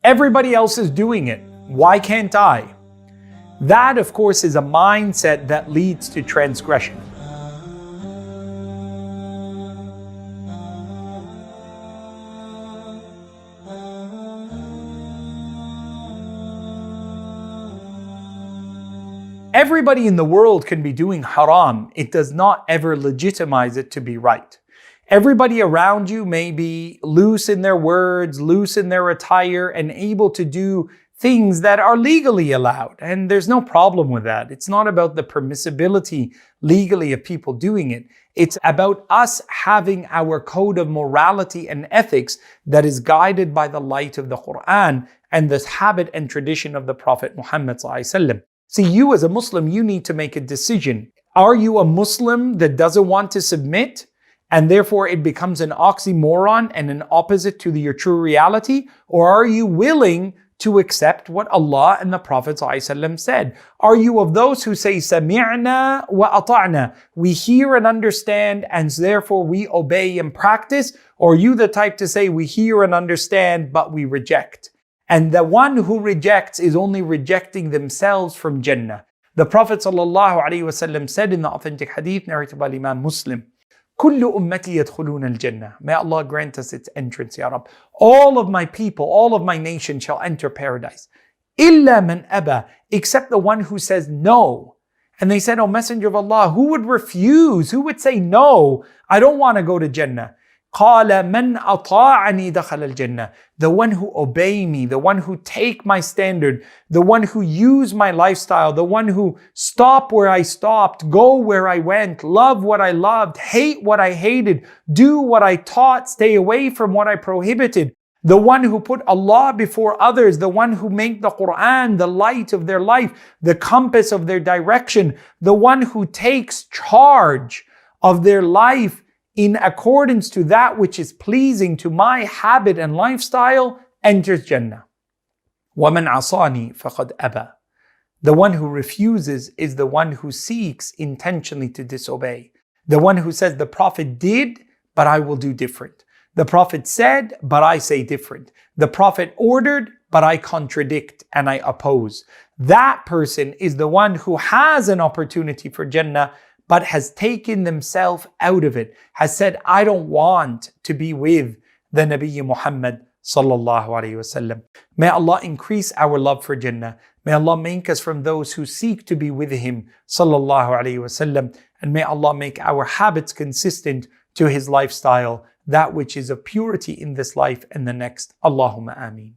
Everybody else is doing it. Why can't I? That, of course, is a mindset that leads to transgression. Everybody in the world can be doing haram. It does not ever legitimize it to be right. Everybody around you may be loose in their words, loose in their attire, and able to do things that are legally allowed. And there's no problem with that. It's not about the permissibility legally of people doing it. It's about us having our code of morality and ethics that is guided by the light of the Qur'an and this habit and tradition of the Prophet Muhammad ﷺ. See, you as a Muslim, you need to make a decision. Are you a Muslim that doesn't want to submit, and therefore it becomes an oxymoron and an opposite to your true reality? Or are you willing to accept what Allah and the Prophet ﷺ said? Are you of those who say, Sami'na wa ata'na, we hear and understand, and therefore we obey and practice? Or are you the type to say, we hear and understand, but we reject? And the one who rejects is only rejecting themselves from Jannah. The Prophet ﷺ said in the authentic hadith narrated by Imam Muslim, كل أمتي يدخلون الجنة. May Allah grant us its entrance, Ya Rab. All of my people, all of my nation shall enter paradise. إلا من أبى, except the one who says no. And they said, O Messenger of Allah, who would refuse? Who would say no? I don't want to go to Jannah. قال من أطاعني دخل الجنة. The one who obey me, the one who take my standard, the one who use my lifestyle, the one who stop where I stopped, go where I went, love what I loved, hate what I hated, do what I taught, stay away from what I prohibited. The one who put Allah before others, the one who made the Qur'an the light of their life, the compass of their direction, the one who takes charge of their life in accordance to that which is pleasing to my habit and lifestyle, enters Jannah. وَمَنْ عَصَانِي فَقَدْ أَبَى. The one who refuses is the one who seeks intentionally to disobey. The one who says, the Prophet did, but I will do different. The Prophet said, but I say different. The Prophet ordered, but I contradict and I oppose. That person is the one who has an opportunity for Jannah, but has taken themselves out of it, has said, I don't want to be with the Nabi Muhammad sallallahu alayhi wasallam. May Allah increase our love for Jannah. May Allah make us from those who seek to be with Him sallallahu alayhi wasallam. And may Allah make our habits consistent to His lifestyle, that which is of purity in this life and the next. Allahumma ameen.